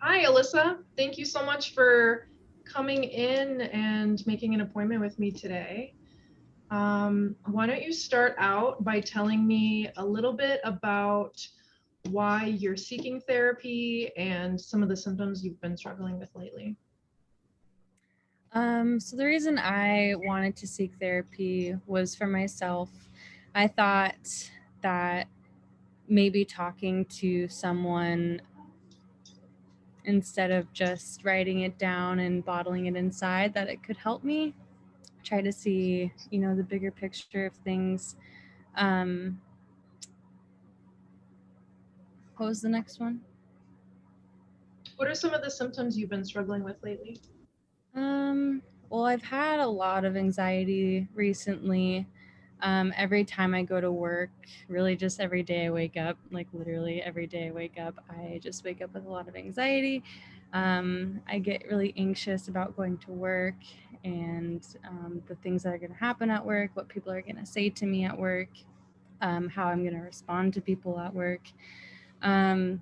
Hi, Alyssa. Thank you so much for coming in and making an appointment with me today. Why don't you start out by telling me a little bit about why you're seeking therapy and some of the symptoms you've been struggling with lately? So the reason I wanted to seek therapy was for myself. I thought that maybe talking to someone instead of just writing it down and bottling it inside, that it could help me try to see, the bigger picture of things. Um, what was the next one? What are some of the symptoms you've been struggling with lately? Um, well, I've had a lot of anxiety recently. Every time I go to work, really just every day I wake up, like literally every day I wake up, I just wake up with a lot of anxiety. I get really anxious about going to work and the things that are going to happen at work, what people are going to say to me at work, how I'm going to respond to people at work. Um,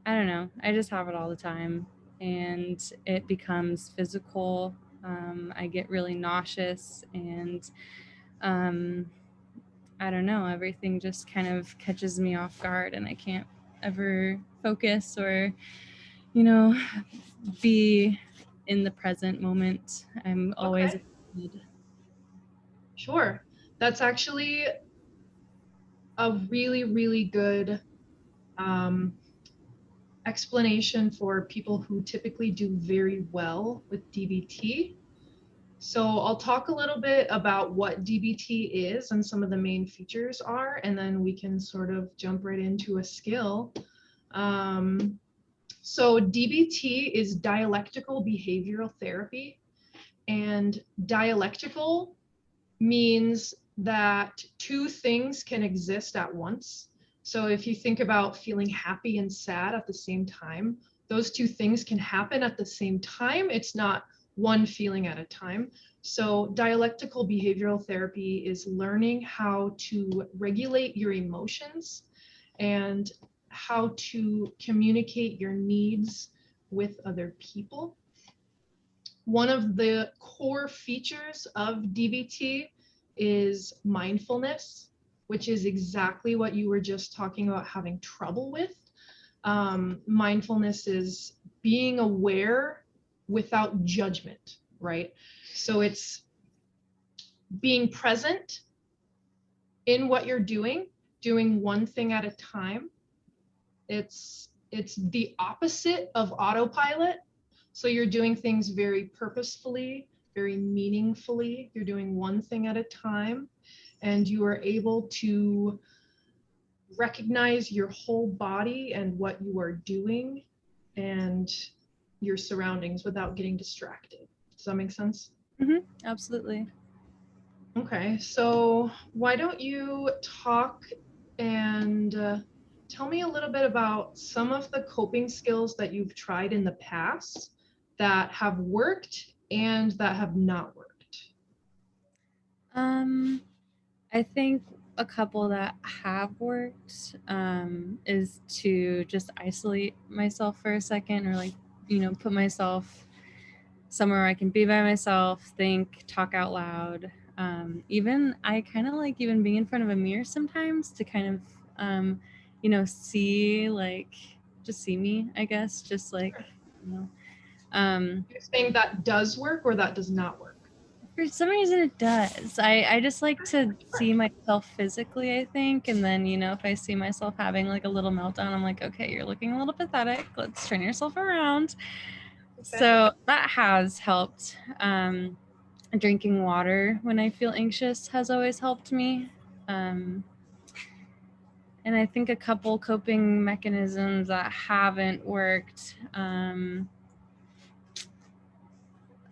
I don't know. I just have it all the time and it becomes physical. I get really nauseous and um, I don't know. Everything just kind of catches me off guard and I can't ever focus or, you know, be in the present moment. I'm always Okay, afraid. sure. That's actually a really, really good um, explanation for people who typically do very well with DBT. So I'll talk a little bit about what DBT is and some of the main features are, and then we can sort of jump right into a skill. Um, so DBT is dialectical behavioral therapy, and dialectical means that two things can exist at once. So if you think about feeling happy and sad at the same time, those two things can happen at the same time. It's not one feeling at a time. So dialectical behavioral therapy is learning how to regulate your emotions and how to communicate your needs with other people. One of the core features of DBT is mindfulness, which is exactly what you were just talking about having trouble with. Mindfulness is being aware without judgment, right? So it's being present in what you're doing one thing at a time. It's the opposite of autopilot. So you're doing things very purposefully, very meaningfully. You're doing one thing at a time, and you are able to recognize your whole body and what you are doing and your surroundings without getting distracted. Does that make sense? Absolutely. Okay, so why don't you talk and tell me a little bit about some of the coping skills that you've tried in the past that have worked and that have not worked. Um, I think a couple that have worked is to just isolate myself for a second or like, put myself somewhere I can be by myself, think, talk out loud. Even I kind of like even being in front of a mirror sometimes to kind of, see like just see me, I guess, just like, you know. You're saying that does work or that does not work? For some reason it does. I just like to see myself physically, I think. And then, if I see myself having like a little meltdown, I'm like, okay, you're looking a little pathetic. Let's turn yourself around. Okay. So that has helped. Drinking water when I feel anxious has always helped me. Um, and I think a couple coping mechanisms that haven't worked.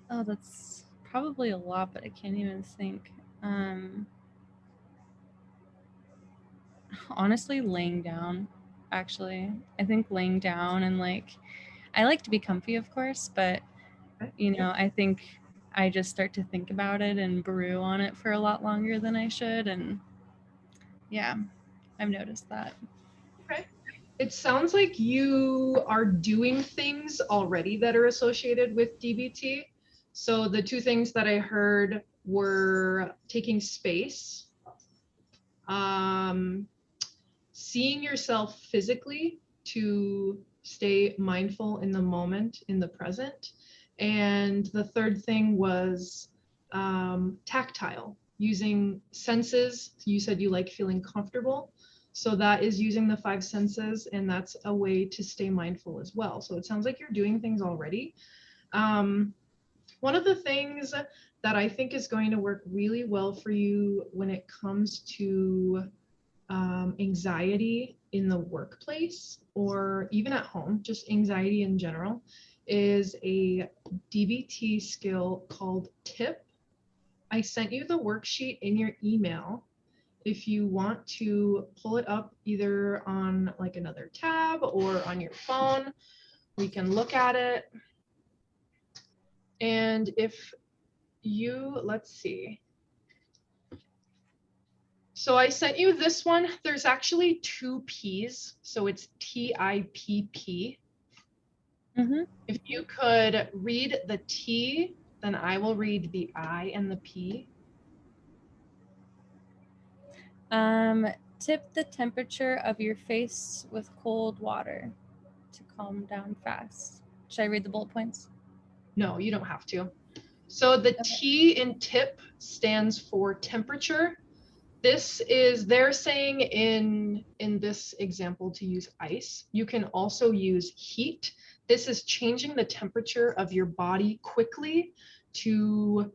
Oh, that's probably a lot, but I can't even think. Honestly, laying down, actually. I think laying down and like, I like to be comfy, of course, but, Okay. I think I just start to think about it and brew on it for a lot longer than I should. And yeah, I've noticed that. Okay. It sounds like you are doing things already that are associated with DBT. So the two things that I heard were taking space, um, seeing yourself physically to stay mindful in the moment, in the present. And the third thing was tactile, using senses. You said you like feeling comfortable. So that is using the five senses, and that's a way to stay mindful as well. So it sounds like you're doing things already. Um, One of the things that I think is going to work really well for you when it comes to anxiety in the workplace or even at home, just anxiety in general, is a DBT skill called TIP. I sent you the worksheet in your email. If you want to pull it up either on like another tab or on your phone, we can look at it. And if you, let's see. So I sent you this one. There's actually two P's, so it's TIPP. Mm-hmm. If you could read the T, then I will read the I and the P. Tip the temperature of your face with cold water to calm down fast. Should I read the bullet points? No, you don't have to. So the Okay. T in tip stands for temperature. This is, they're saying in this example to use ice. You can also use heat. This is changing the temperature of your body quickly to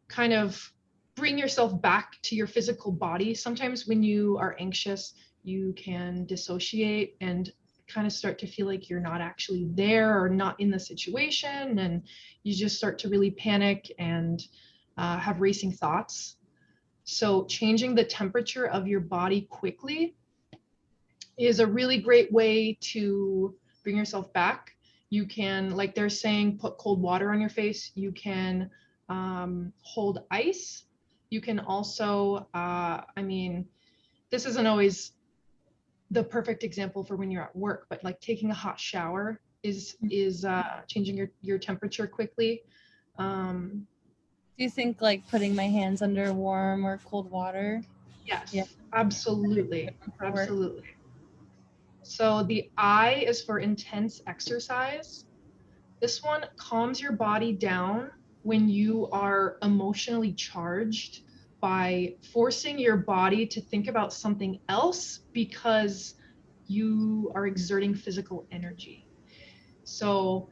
kind of bring yourself back to your physical body. Sometimes when you are anxious, you can dissociate and kind of start to feel like you're not actually there or not in the situation, and you just start to really panic and have racing thoughts. So changing the temperature of your body quickly is a really great way to bring yourself back. You can, like they're saying, put cold water on your face. You can hold ice. You can also, I mean, this isn't always the perfect example for when you're at work, but like taking a hot shower is changing your temperature quickly. Do you think like putting my hands under warm or cold water? Yes, Yeah. absolutely, Work. absolutely. So the I is for intense exercise. This one calms your body down when you are emotionally charged by forcing your body to think about something else because you are exerting physical energy. So,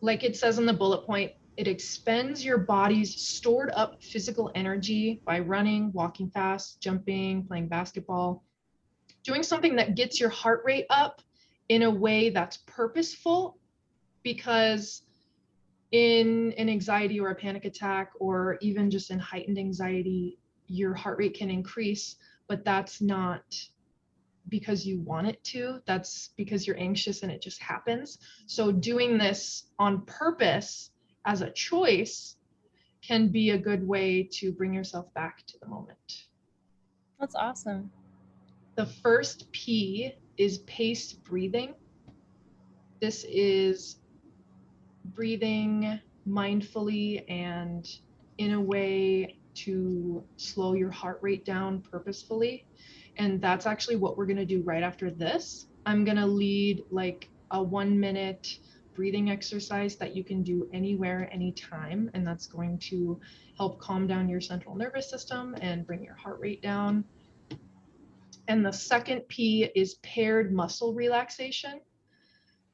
like it says in the bullet point, it expends your body's stored up physical energy by running, walking fast, jumping, playing basketball, doing something that gets your heart rate up in a way that's purposeful, because in an anxiety or a panic attack, or even just in heightened anxiety, your heart rate can increase, but that's not because you want it to. That's because you're anxious and it just happens. So doing this on purpose as a choice can be a good way to bring yourself back to the moment. That's awesome. The first P is paced breathing. This is breathing mindfully and in a way to slow your heart rate down purposefully. And that's actually what we're going to do right after this. I'm going to lead like a 1 minute breathing exercise that you can do anywhere, anytime. And that's going to help calm down your central nervous system and bring your heart rate down. And the second P is paired muscle relaxation.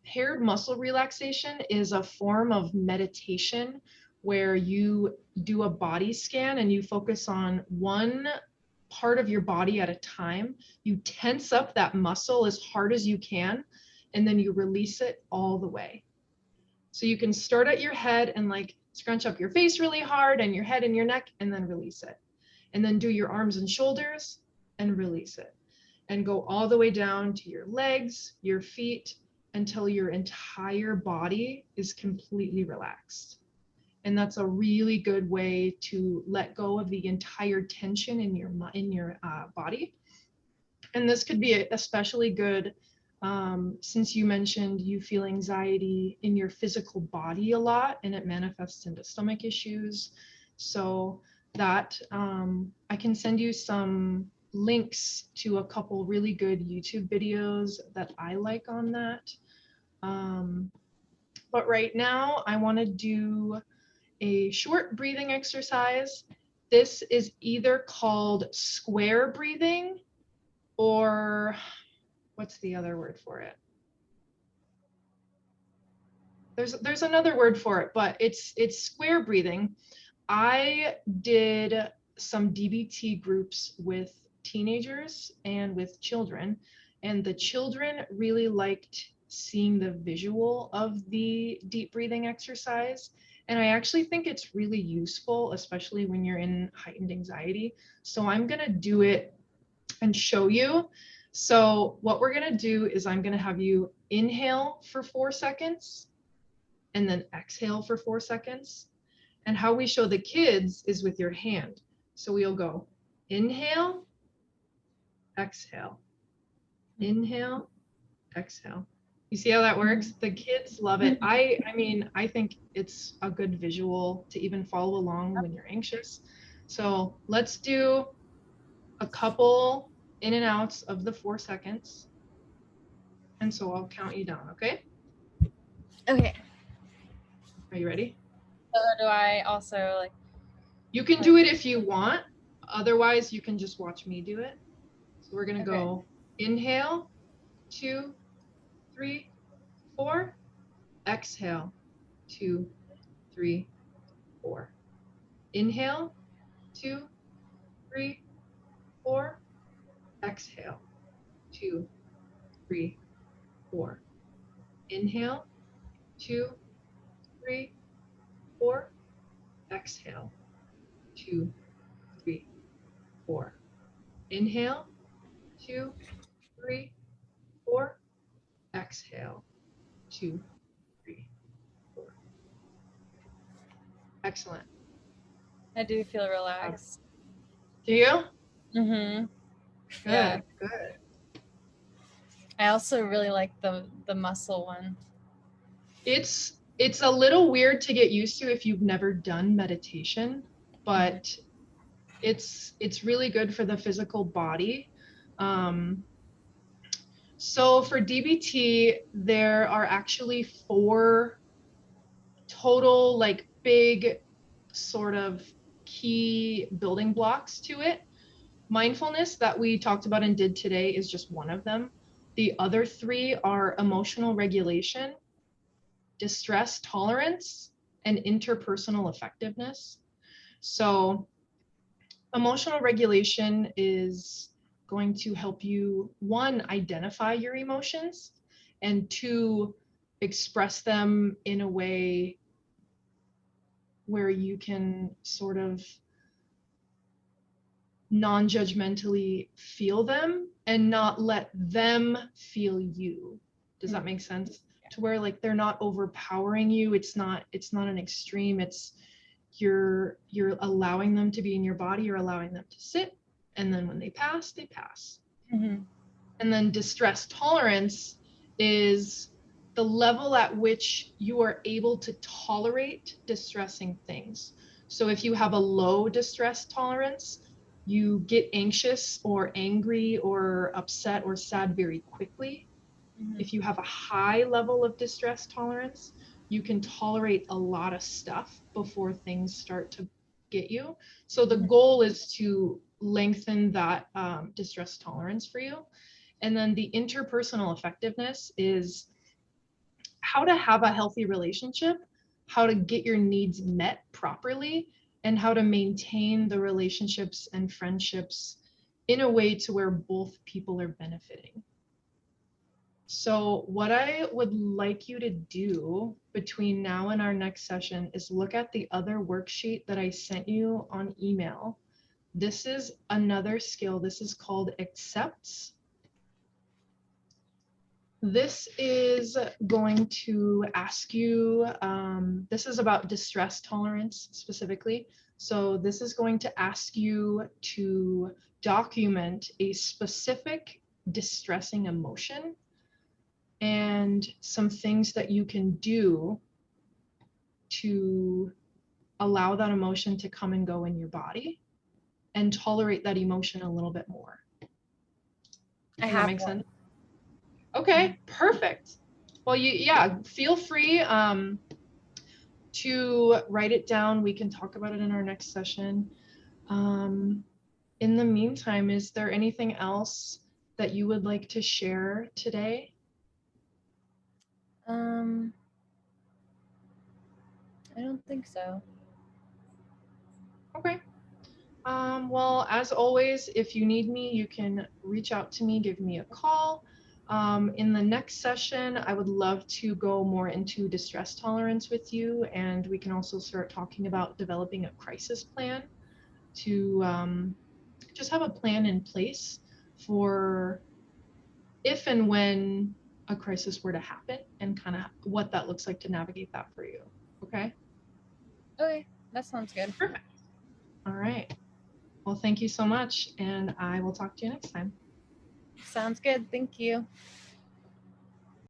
Paired muscle relaxation is a form of meditation where you do a body scan and you focus on one part of your body at a time. You tense up that muscle as hard as you can, and then you release it all the way. So you can start at your head and like scrunch up your face really hard and your head and your neck, and then release it. And then do your arms and shoulders and release it. And go all the way down to your legs, your feet, until your entire body is completely relaxed. And that's a really good way to let go of the entire tension in your body. And this could be especially good since you mentioned you feel anxiety in your physical body a lot and it manifests into stomach issues. So that I can send you some links to a couple really good YouTube videos that I like on that. But right now I want to do a short breathing exercise. This is either called square breathing or what's the other word for it? There's another word for it, but it's square breathing. I did some DBT groups with teenagers and with children, and the children really liked seeing the visual of the deep breathing exercise. And I actually think it's really useful, especially when you're in heightened anxiety. So I'm gonna do it and show you. So what we're gonna do is I'm gonna have you inhale for 4 seconds and then exhale for 4 seconds. And how we show the kids is with your hand. So we'll go inhale, exhale, inhale, exhale. You see how that works? The kids love it. I mean, I think it's a good visual to even follow along when you're anxious. So let's do a couple in and outs of the 4 seconds. And so I'll count you down, okay? Okay. Are you ready? So do I also like? You can do it if you want. Otherwise, you can just watch me do it. So we're gonna go inhale, 2, 3, 4. Exhale, 2, 3, 4. Inhale, 2, 3, 4. Exhale, 2, 3, 4. Inhale, 2, 3, 4. Exhale, 2, 3, 4. Inhale, 2, 3, 4. Exhale, 2, 3, 4. Excellent. I do feel relaxed. Do you? Mm-hmm. Good, Yeah. good. I also really like the muscle one. It's a little weird to get used to if you've never done meditation, but it's really good for the physical body. So for DBT, there are actually 4 total like big sort of key building blocks to it. Mindfulness that we talked about and did today is just one of them. The other 3 are emotional regulation, distress tolerance, and interpersonal effectiveness. So emotional regulation is going to help you, 1, identify your emotions, and 2, express them in a way where you can sort of non-judgmentally feel them and not let them feel you. Does that make sense? To where like they're not overpowering you. It's not an extreme. It's you're allowing them to be in your body, you're allowing them to sit, and then when they pass, they pass. Mm-hmm. And then distress tolerance is the level at which you are able to tolerate distressing things. So if you have a low distress tolerance, you get anxious or angry or upset or sad very quickly. Mm-hmm. If you have a high level of distress tolerance, you can tolerate a lot of stuff before things start to get you. So the goal is to lengthen that distress tolerance for you. And then the interpersonal effectiveness is how to have a healthy relationship, how to get your needs met properly, and how to maintain the relationships and friendships in a way to where both people are benefiting. So what I would like you to do between now and our next session is look at the other worksheet that I sent you on email. This is another skill. This is called accepts. This is going to ask you, this is about distress tolerance specifically. So this is going to ask you to document a specific distressing emotion. and some things that you can do to allow that emotion to come and go in your body and tolerate that emotion a little bit more. I Does that have make one. sense? Okay, perfect. Well, yeah, feel free to write it down. We can talk about it in our next session. In the meantime, is there anything else that you would like to share today? I don't think so. Okay. Well, as always, if you need me, you can reach out to me, give me a call. In the next session, I would love to go more into distress tolerance with you, and we can also start talking about developing a crisis plan to just have a plan in place for if and when a crisis were to happen and kind of what that looks like to navigate that for you. Okay? Okay, that sounds good. Perfect. All right. Well, thank you so much, and I will talk to you next time. Sounds good. Thank you.